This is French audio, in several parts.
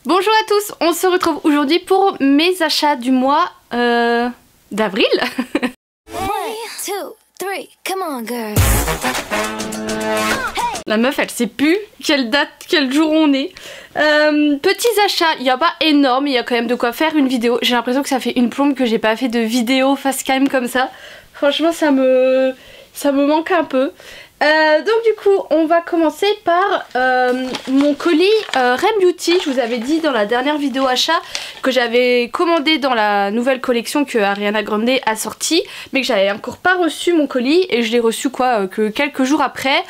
Bonjour à tous, on se retrouve aujourd'hui pour mes achats du mois d'avril. La meuf elle sait plus quelle date, quel jour on est. Petits achats, il n'y a pas énorme, il y a quand même de quoi faire une vidéo. J'ai l'impression que ça fait une plombe que j'ai pas fait de vidéo face cam comme ça. Franchement ça me manque un peu. Donc du coup on va commencer par mon colis Rem Beauty. Je vous avais dit dans la dernière vidéo achat que j'avais commandé dans la nouvelle collection que Ariana Grande a sortie, mais que j'avais encore pas reçu mon colis et je l'ai reçu que quelques jours après.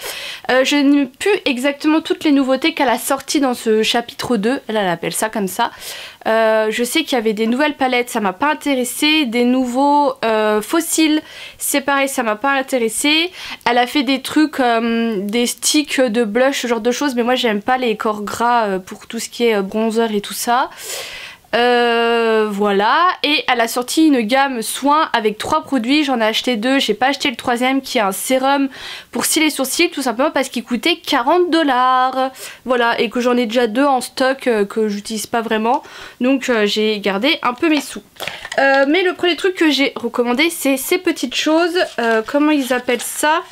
Je n'ai plus exactement toutes les nouveautés qu'elle a sorties dans ce chapitre 2, elle appelle ça comme ça. Je sais qu'il y avait des nouvelles palettes, ça m'a pas intéressé, des nouveaux fossiles, c'est pareil, ça m'a pas intéressé. Elle a fait des trucs, des sticks de blush, ce genre de choses, mais moi j'aime pas les corps gras pour tout ce qui est bronzer et tout ça. Voilà, et elle a sorti une gamme soins avec 3 produits, j'en ai acheté 2, j'ai pas acheté le 3ème qui est un sérum pour cils et sourcils, tout simplement parce qu'il coûtait 40 $. Voilà, et que j'en ai déjà 2 en stock que j'utilise pas vraiment, donc j'ai gardé un peu mes sous. Mais le premier truc que j'ai recommandé, c'est ces petites choses, comment ils appellent ça ?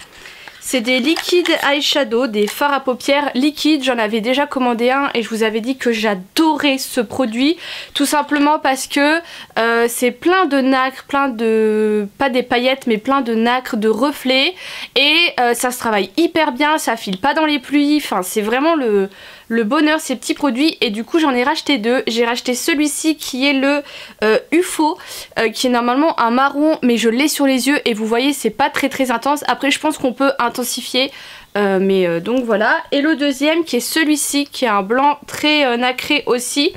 C'est des liquides eyeshadow, des fards à paupières liquides. J'en avais déjà commandé un et je vous avais dit que j'adorais ce produit. Tout simplement parce que c'est plein de nacre, plein de... pas des paillettes mais plein de nacre, de reflets. Et ça se travaille hyper bien, ça file pas dans les pluies. Enfin c'est vraiment le bonheur ces petits produits. Et du coup j'en ai racheté 2. J'ai racheté celui-ci qui est le UFO, qui est normalement un marron mais je l'ai sur les yeux et vous voyez c'est pas très intense. Après je pense qu'on peut intensifier donc voilà. Et le deuxième qui est celui-ci qui est un blanc très nacré aussi,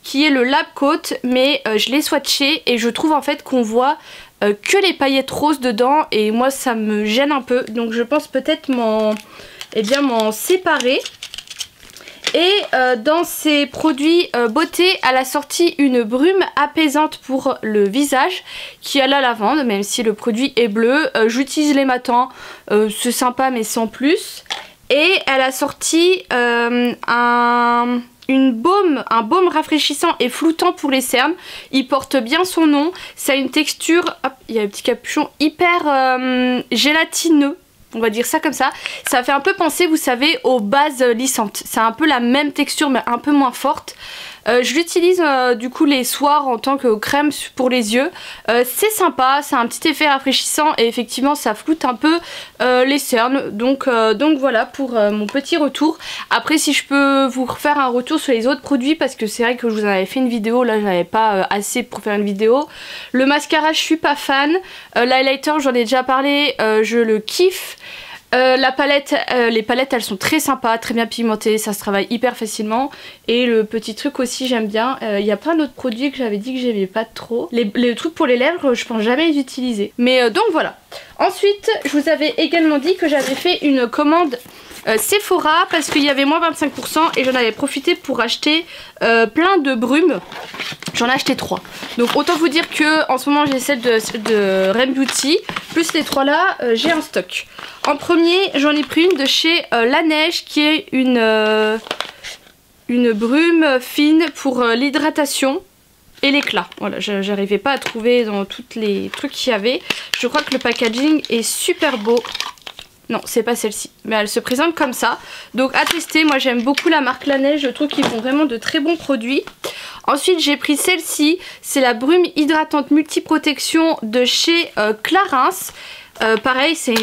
qui est le Lab Coat, mais je l'ai swatché et je trouve en fait qu'on voit que les paillettes roses dedans et moi ça me gêne un peu, donc je pense peut-être m'en séparer. Et dans ces produits beauté, elle a sorti une brume apaisante pour le visage qui a la lavande, même si le produit est bleu. J'utilise les matins, c'est sympa mais sans plus. Et elle a sorti un baume rafraîchissant et floutant pour les cernes. Il porte bien son nom. Ça a une texture, hop, il y a un petit capuchon, hyper gélatineux. On va dire ça comme ça. Ça fait un peu penser, vous savez, aux bases lissantes. C'est un peu la même texture mais un peu moins forte. Je l'utilise du coup les soirs en tant que crème pour les yeux. C'est sympa, ça a un petit effet rafraîchissant et effectivement ça floute un peu les cernes. Donc voilà pour mon petit retour. Après si je peux vous refaire un retour sur les autres produits parce que c'est vrai que je vous en avais fait une vidéo, là j'avais pas assez pour faire une vidéo. Le mascara je suis pas fan. L'highlighter j'en ai déjà parlé, je le kiffe. La palette, les palettes elles sont très sympas, très bien pigmentées, ça se travaille hyper facilement. Et le petit truc aussi j'aime bien, il y a plein d'autres produits que j'avais dit que j'aimais pas trop. Les trucs pour les lèvres je pense jamais les utiliser. Mais donc voilà. Ensuite je vous avais également dit que j'avais fait une commande Sephora parce qu'il y avait moins 25% et j'en avais profité pour acheter plein de brumes. J'en ai acheté 3. Donc autant vous dire que en ce moment j'ai celle de Rem Beauty, plus les 3 là j'ai en stock. En premier j'en ai pris une de chez Laneige qui est une brume fine pour l'hydratation et l'éclat. Voilà, j'arrivais pas à trouver dans tous les trucs qu'il y avait. Je crois que le packaging est super beau. Non, c'est pas celle-ci, mais elle se présente comme ça. Donc à tester, moi j'aime beaucoup la marque Laneige, je trouve qu'ils font vraiment de très bons produits. Ensuite j'ai pris celle-ci, c'est la brume hydratante multiprotection de chez Clarins. Pareil, c'est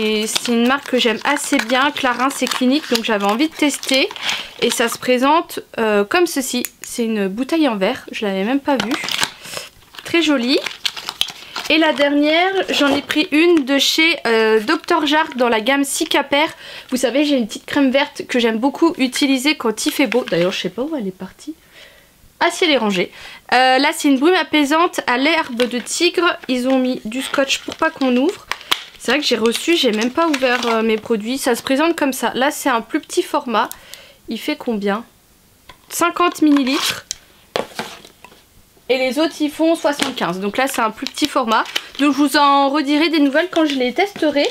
une marque que j'aime assez bien, Clarins c'est clinique, donc j'avais envie de tester. Et ça se présente comme ceci, c'est une bouteille en verre, je l'avais même pas vue. Très jolie. Et la dernière, j'en ai pris une de chez Dr. Jart dans la gamme Cicapair. Vous savez, j'ai une petite crème verte que j'aime beaucoup utiliser quand il fait beau. D'ailleurs, je sais pas où elle est partie. Ah si, elle est rangée. Là, c'est une brume apaisante à l'herbe de tigre. Ils ont mis du scotch pour pas qu'on ouvre. C'est vrai que j'ai reçu, j'ai même pas ouvert mes produits. Ça se présente comme ça. Là, c'est un plus petit format. Il fait combien? 50 ml. Et les autres ils font 75, donc là c'est un plus petit format. Donc je vous en redirai des nouvelles quand je les testerai.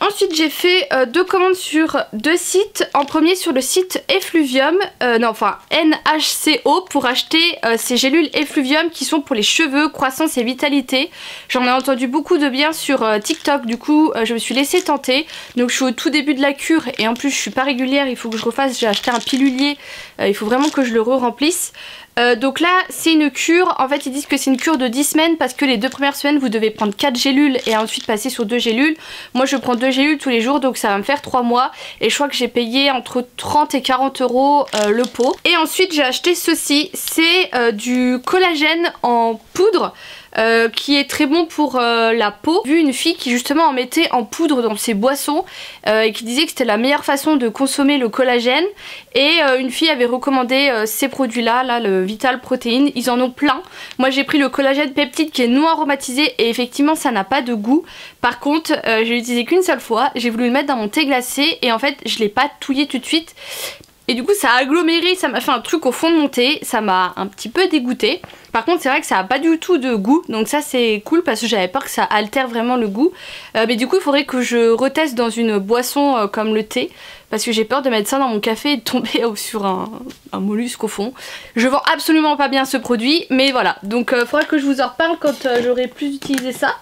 Ensuite j'ai fait 2 commandes sur 2 sites. En premier sur le site Effluvium, NHCO, pour acheter ces gélules Effluvium qui sont pour les cheveux, croissance et vitalité. J'en ai entendu beaucoup de bien sur TikTok, du coup je me suis laissée tenter. Donc je suis au tout début de la cure et en plus je suis pas régulière, il faut que je refasse, j'ai acheté un pilulier, il faut vraiment que je le re-remplisse. Donc là c'est une cure, en fait ils disent que c'est une cure de 10 semaines parce que les 2 premières semaines vous devez prendre 4 gélules et ensuite passer sur 2 gélules. Moi je prends 2 gélules tous les jours donc ça va me faire 3 mois et je crois que j'ai payé entre 30 et 40 € le pot. Et ensuite j'ai acheté ceci, c'est du collagène en poudre. Qui est très bon pour la peau. J'ai vu une fille qui justement en mettait en poudre dans ses boissons et qui disait que c'était la meilleure façon de consommer le collagène. Et une fille avait recommandé ces produits là, le Vital Protéine. Ils en ont plein. Moi j'ai pris le collagène peptide qui est non aromatisé et effectivement ça n'a pas de goût. Par contre j'ai utilisé qu'une seule fois, j'ai voulu le mettre dans mon thé glacé et en fait je l'ai pas touillé tout de suite. Et du coup ça a aggloméré, ça m'a fait un truc au fond de mon thé, ça m'a un petit peu dégoûté. Par contre c'est vrai que ça a pas du tout de goût, donc ça c'est cool parce que j'avais peur que ça altère vraiment le goût. Mais du coup il faudrait que je reteste dans une boisson comme le thé, parce que j'ai peur de mettre ça dans mon café et de tomber sur un mollusque au fond. Je vends absolument pas bien ce produit, mais voilà. Donc faudra que je vous en reparle quand j'aurai plus utilisé ça.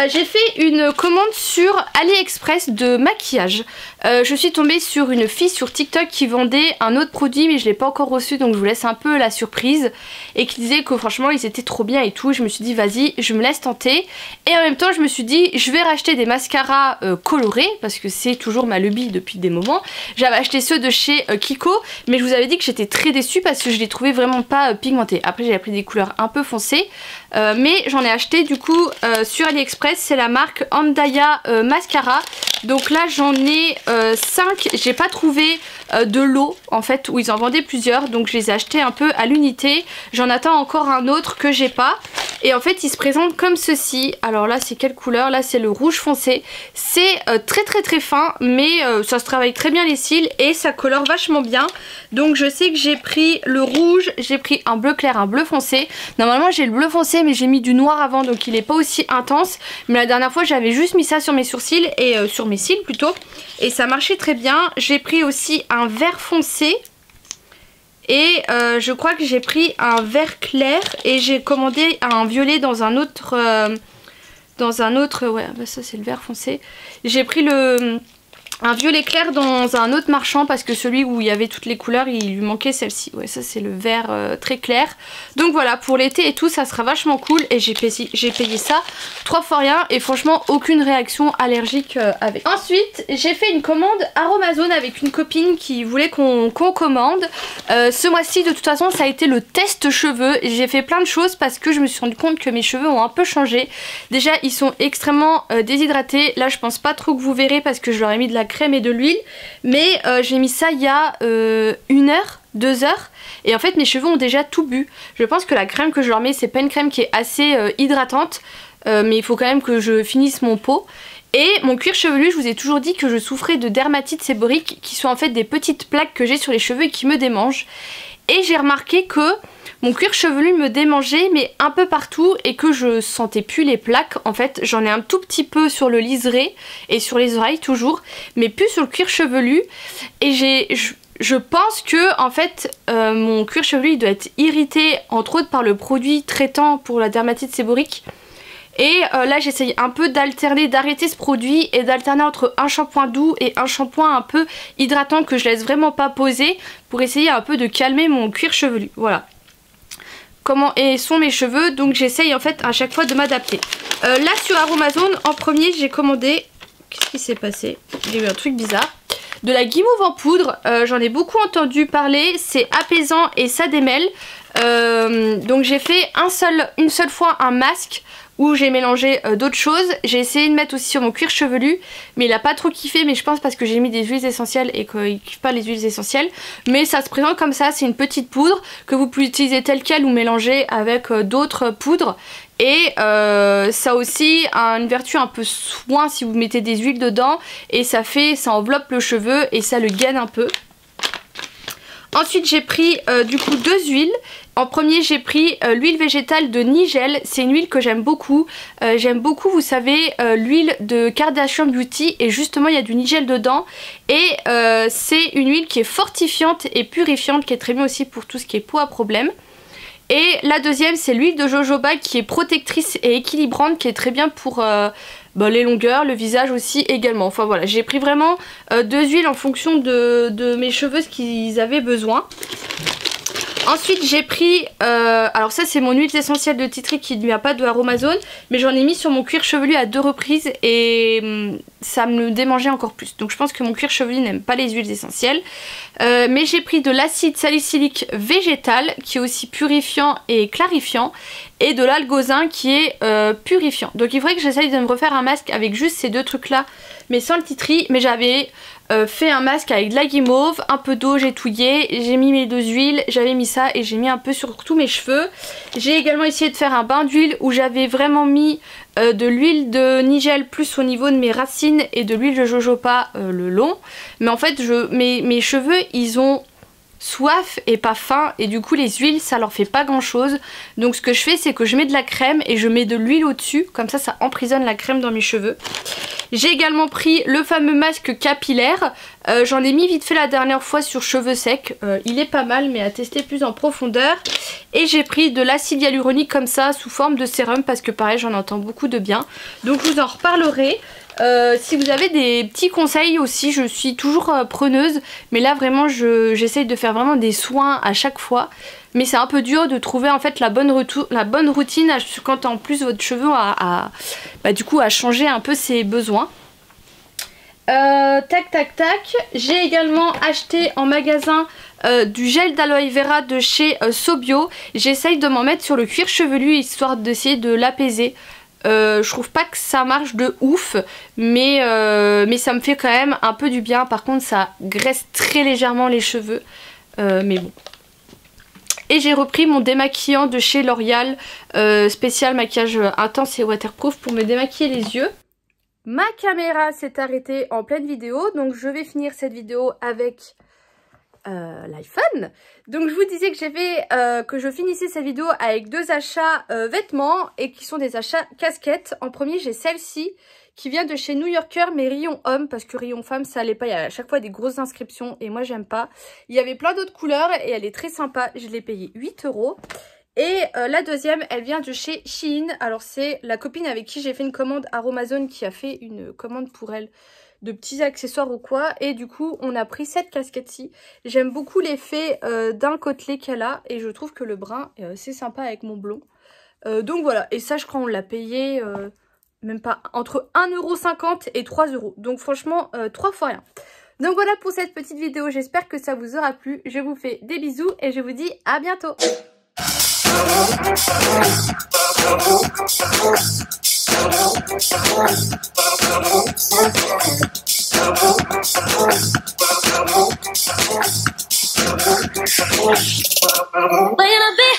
J'ai fait une commande sur AliExpress de maquillage. Je suis tombée sur une fille sur TikTok qui vendait un autre produit mais je l'ai pas encore reçu donc je vous laisse un peu la surprise, et qui disait que franchement ils étaient trop bien et tout. Je me suis dit vas-y je me laisse tenter, et en même temps je me suis dit je vais racheter des mascaras colorés parce que c'est toujours ma lubie depuis des moments. J'avais acheté ceux de chez Kiko mais je vous avais dit que j'étais très déçue parce que je les trouvais vraiment pas pigmentés. Après j'ai pris des couleurs un peu foncées mais j'en ai acheté du coup sur AliExpress. C'est la marque Andaya Mascara. Donc là j'en ai 5. J'ai pas trouvé de lot en fait où ils en vendaient plusieurs, donc je les ai achetés un peu à l'unité. J'en attends encore un autre que j'ai pas. Et en fait il se présente comme ceci. Alors là c'est quelle couleur? Là c'est le rouge foncé. C'est très fin mais ça se travaille très bien les cils et ça colore vachement bien. Donc je sais que j'ai pris le rouge, j'ai pris un bleu clair, un bleu foncé. Normalement j'ai le bleu foncé mais j'ai mis du noir avant donc il est pas aussi intense. Mais la dernière fois j'avais juste mis ça sur mes sourcils et sur mes cils plutôt, et ça marchait très bien. J'ai pris aussi un vert foncé et je crois que j'ai pris un vert clair, et j'ai commandé un violet dans un autre ouais bah ça c'est le vert foncé. J'ai pris un violet clair dans un autre marchand parce que celui où il y avait toutes les couleurs il lui manquait celle-ci. Ouais ça c'est le vert très clair. Donc voilà, pour l'été et tout ça sera vachement cool, et j'ai payé ça 3 fois rien et franchement aucune réaction allergique avec. Ensuite j'ai fait une commande Aromazone avec une copine qui voulait qu'on commande. Ce mois-ci de toute façon ça a été le test cheveux. J'ai fait plein de choses parce que je me suis rendu compte que mes cheveux ont un peu changé. Déjà ils sont extrêmement déshydratés. Là je pense pas trop que vous verrez parce que je leur ai mis de la crème et de l'huile, mais j'ai mis ça il y a 1 heure, 2 heures, et en fait mes cheveux ont déjà tout bu. Je pense que la crème que je leur mets c'est pas une crème qui est assez hydratante, mais il faut quand même que je finisse mon pot. Et mon cuir chevelu, je vous ai toujours dit que je souffrais de dermatite séborique, qui sont en fait des petites plaques que j'ai sur les cheveux et qui me démangent. Et j'ai remarqué que mon cuir chevelu me démangeait mais un peu partout, et que je sentais plus les plaques. En fait j'en ai un tout petit peu sur le liseré et sur les oreilles toujours, mais plus sur le cuir chevelu. Et je pense que en fait mon cuir chevelu il doit être irrité entre autres par le produit traitant pour la dermatite séborique. Et là j'essaye un peu d'alterner, d'arrêter ce produit et d'alterner entre un shampoing doux et un shampoing un peu hydratant que je laisse vraiment pas poser, pour essayer un peu de calmer mon cuir chevelu. Voilà comment sont mes cheveux, donc j'essaye en fait à chaque fois de m'adapter. Là sur Aromazone en premier j'ai commandé, qu'est-ce qui s'est passé? J'ai eu un truc bizarre. De la guimauve en poudre, j'en ai beaucoup entendu parler, c'est apaisant et ça démêle. Donc j'ai fait une seule fois un masque où j'ai mélangé d'autres choses. J'ai essayé de mettre aussi sur mon cuir chevelu mais il a pas trop kiffé, mais je pense parce que j'ai mis des huiles essentielles et qu'il kiffe pas les huiles essentielles. Mais ça se présente comme ça, c'est une petite poudre que vous pouvez utiliser telle quelle ou mélanger avec d'autres poudres. Et ça a aussi une vertu un peu soin si vous mettez des huiles dedans, et ça enveloppe le cheveu et ça le gaine un peu. Ensuite j'ai pris du coup 2 huiles. En premier j'ai pris l'huile végétale de Nigel, c'est une huile que j'aime beaucoup. J'aime beaucoup, vous savez, l'huile de Kardashian Beauty et justement il y a du Nigel dedans. Et c'est une huile qui est fortifiante et purifiante, qui est très bien aussi pour tout ce qui est peau à problème. Et la deuxième c'est l'huile de jojoba qui est protectrice et équilibrante, qui est très bien pour les longueurs, le visage aussi également. Enfin voilà, j'ai pris vraiment 2 huiles en fonction de mes cheveux, ce qu'ils avaient besoin. Ensuite j'ai pris, alors ça c'est mon huile essentielle de tea tree qui ne vient pas de Aromazone, mais j'en ai mis sur mon cuir chevelu à 2 reprises et ça me démangeait encore plus. Donc je pense que mon cuir chevelu n'aime pas les huiles essentielles. Mais j'ai pris de l'acide salicylique végétal qui est aussi purifiant et clarifiant, et de l'algozin qui est purifiant. Donc il faudrait que j'essaye de me refaire un masque avec juste ces 2 trucs là, mais sans le tea tree. Mais j'avais fait un masque avec de la guimauve, un peu d'eau, j'ai touillé, j'ai mis mes 2 huiles, j'avais mis ça et j'ai mis un peu sur tous mes cheveux. J'ai également essayé de faire un bain d'huile où j'avais vraiment mis de l'huile de Nigel plus au niveau de mes racines et de l'huile de jojoba le long. Mais en fait mes cheveux ils ont soif et pas faim, et du coup les huiles ça leur fait pas grand chose. Donc ce que je fais c'est que je mets de la crème et je mets de l'huile au dessus, comme ça emprisonne la crème dans mes cheveux. J'ai également pris le fameux masque capillaire, j'en ai mis vite fait la dernière fois sur cheveux secs, il est pas mal mais à tester plus en profondeur. Et j'ai pris de l'acide hyaluronique comme ça sous forme de sérum parce que pareil j'en entends beaucoup de bien, donc je vous en reparlerai. Si vous avez des petits conseils aussi, je suis toujours preneuse, mais là vraiment j'essaye de faire vraiment des soins à chaque fois, mais c'est un peu dur de trouver en fait la bonne routine quand en plus votre cheveu du coup a changé un peu ses besoins. Tac tac tac, j'ai également acheté en magasin du gel d'aloe vera de chez Sobio. J'essaye de m'en mettre sur le cuir chevelu histoire d'essayer de l'apaiser. Je trouve pas que ça marche de ouf, mais ça me fait quand même un peu du bien. Par contre ça graisse très légèrement les cheveux, mais bon. Et j'ai repris mon démaquillant de chez L'Oréal, spécial maquillage intense et waterproof pour me démaquiller les yeux. Ma caméra s'est arrêtée en pleine vidéo, donc je vais finir cette vidéo avec l'iPhone. Donc je vous disais que je finissais cette vidéo avec 2 achats vêtements et qui sont des achats casquettes. En premier j'ai celle-ci qui vient de chez New Yorker mais rayon homme, parce que rayon femme ça allait pas, il y a à chaque fois des grosses inscriptions et moi j'aime pas. Il y avait plein d'autres couleurs et elle est très sympa, je l'ai payée 8 €. Et la deuxième elle vient de chez Shein. Alors c'est la copine avec qui j'ai fait une commande Aromazone qui a fait une commande pour elle de petits accessoires ou quoi, et du coup on a pris cette casquette-ci. J'aime beaucoup l'effet d'un côtelé qu'elle a et je trouve que le brun est assez sympa avec mon blond. Donc voilà, et ça je crois on l'a payé même pas entre 1,50 € et 3 €. Donc franchement 3 fois rien. Donc voilà pour cette petite vidéo, j'espère que ça vous aura plu. Je vous fais des bisous et je vous dis à bientôt. When I be